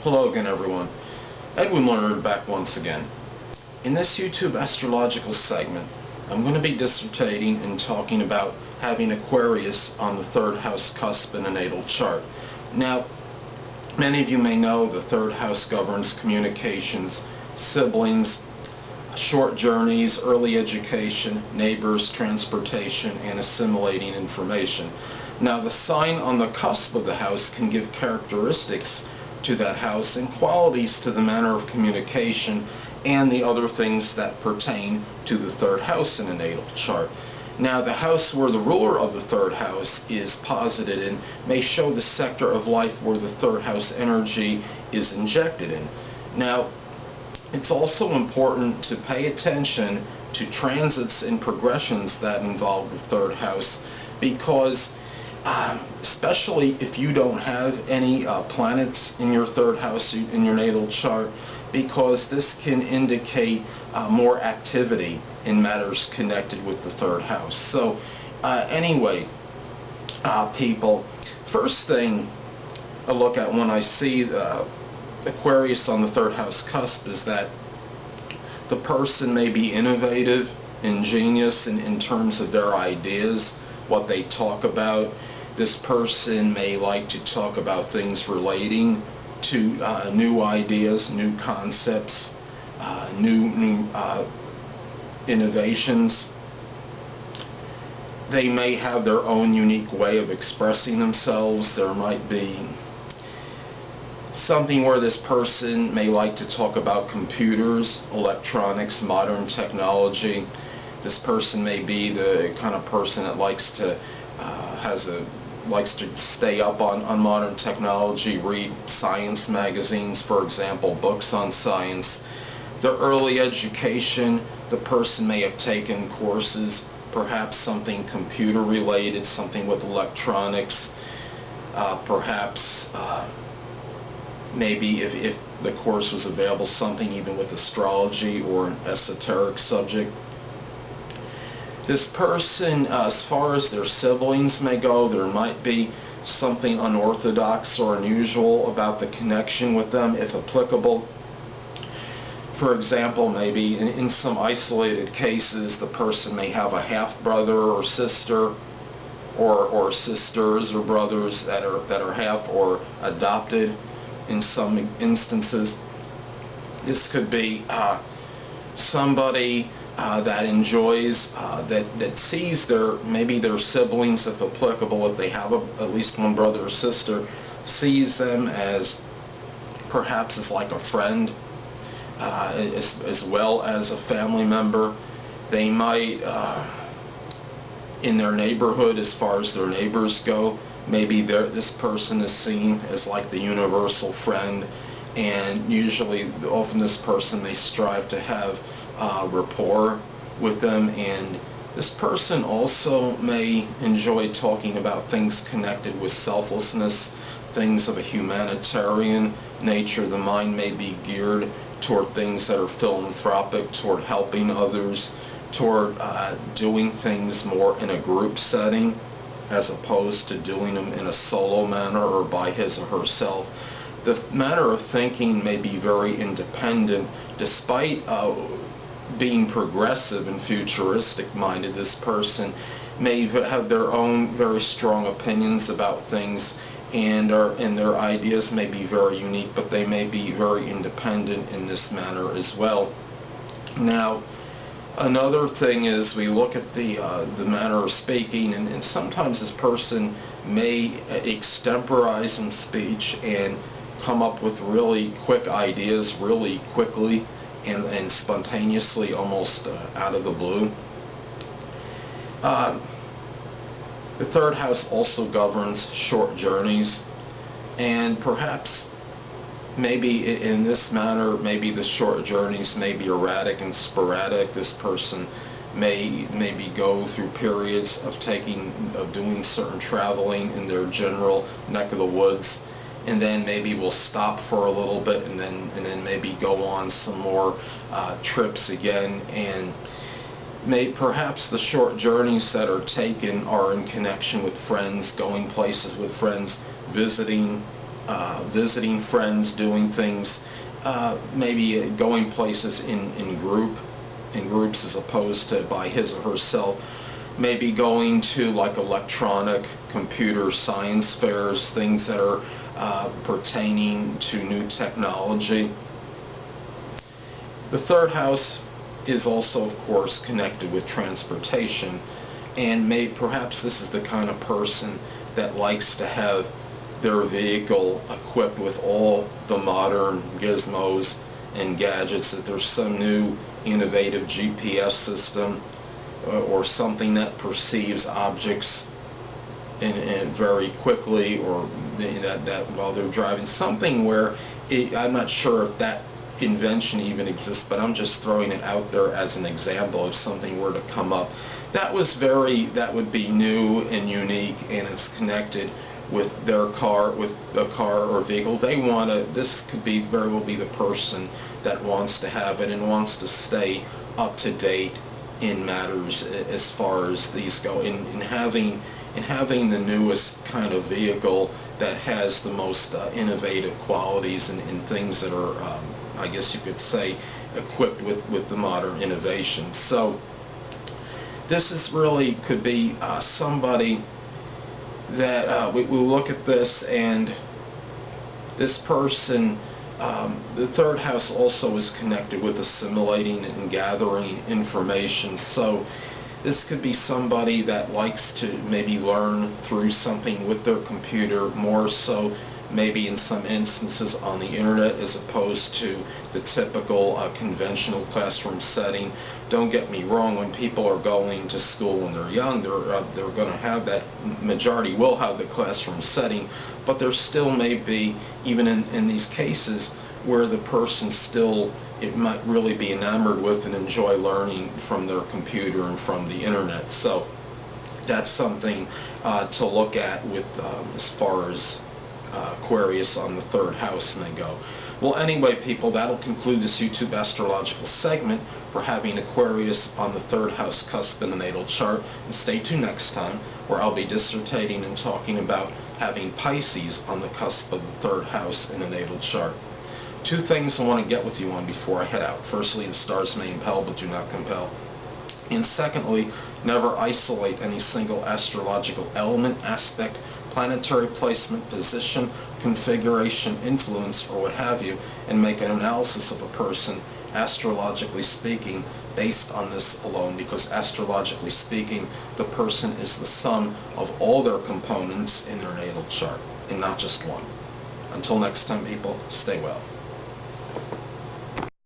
Hello again, everyone. Edwin Learnard back once again. In this YouTube astrological segment, I'm going to be dissertating and talking about having Aquarius on the third house cusp in a natal chart. Now, many of you may know the third house governs communications, siblings, short journeys, early education, neighbors, transportation, and assimilating information. Now, the sign on the cusp of the house can give characteristics to that house and qualities to the manner of communication and the other things that pertain to the third house in a natal chart. Now, the house where the ruler of the third house is posited in may show the sector of life where the third house energy is injected in. Now, it's also important to pay attention to transits and progressions that involve the third house, because especially if you don't have any planets in your third house in your natal chart, because this can indicate more activity in matters connected with the third house. So anyway, people, first thing I look at when I see Aquarius on the third house cusp is that the person may be innovative, ingenious in terms of their ideas, what they talk about. This person may like to talk about things relating to new ideas, new concepts, new innovations. They may have their own unique way of expressing themselves. There might be something where this person may like to talk about computers, electronics, modern technology. This person may be the kind of person that likes to stay up on modern technology, read science magazines, for example, books on science. The early education, the person may have taken courses, perhaps something computer related, something with electronics, perhaps maybe if the course was available, something even with astrology or an esoteric subject. This person, as far as their siblings may go, there might be something unorthodox or unusual about the connection with them, if applicable. For example, maybe in some isolated cases, the person may have a half-brother or sister, or sisters or brothers that are half or adopted in some instances. This could be somebody that enjoys, that sees maybe their siblings, if applicable, if they have at least one brother or sister, sees them as perhaps as like a friend, as well as a family member. They might, in their neighborhood, as far as their neighbors go, maybe this person is seen as like the universal friend, and often this person may strive to have rapport with them, and this person also may enjoy talking about things connected with selflessness, things of a humanitarian nature. The mind may be geared toward things that are philanthropic, toward helping others, toward doing things more in a group setting as opposed to doing them in a solo manner or by his or herself. The manner of thinking may be very independent, despite being progressive and futuristic minded. This person may have their own very strong opinions about things, and their ideas may be very unique, but they may be very independent in this manner as well. Now, another thing is we look at the manner of speaking, and sometimes this person may extemporize in speech and come up with really quick ideas really quickly and spontaneously, almost out of the blue. The third house also governs short journeys, and perhaps maybe in this manner, maybe the short journeys may be erratic and sporadic. This person may maybe go through periods of doing certain traveling in their general neck of the woods, and then maybe we'll stop for a little bit, and then maybe go on some more trips again. And perhaps the short journeys that are taken are in connection with friends, going places with friends, visiting visiting friends, doing things, maybe going places in groups as opposed to by his or herself. Maybe going to like electronic, computer science fairs, things that are pertaining to new technology. The third house is also, of course, connected with transportation, and perhaps this is the kind of person that likes to have their vehicle equipped with all the modern gizmos and gadgets, that there's some new innovative GPS system or something that perceives objects and very quickly, or that while they're driving, something where I'm not sure if that invention even exists, but I'm just throwing it out there as an example. If something were to come up that would be new and unique, and it's connected with their car, with a car or vehicle, this could be very well be the person that wants to have it and wants to stay up to date in matters as far as these go, in having the newest kind of vehicle that has the most innovative qualities and things that are, I guess you could say, equipped with the modern innovations. So this is really could be somebody that we look at this, and this person, the third house also is connected with assimilating and gathering information. So this could be somebody that likes to maybe learn through something with their computer, more so maybe in some instances on the internet, as opposed to the typical conventional classroom setting. Don't get me wrong, when people are going to school when they're young, they're going to have that, majority will have the classroom setting, but there still may be, even in these cases, where the person still, it might really be enamored with and enjoy learning from their computer and from the internet. So that's something to look at with as far as Aquarius on the third house may go. Well, anyway, people, that'll conclude this YouTube astrological segment for having Aquarius on the third house cusp in the natal chart. And stay tuned next time, where I'll be dissertating and talking about having Pisces on the cusp of the third house in the natal chart. Two things I want to get with you on before I head out. Firstly, the stars may impel but do not compel. And secondly, never isolate any single astrological element, aspect, planetary placement, position, configuration, influence, or what have you, and make an analysis of a person, astrologically speaking, based on this alone, because astrologically speaking, the person is the sum of all their components in their natal chart, and not just one. Until next time, people, stay well.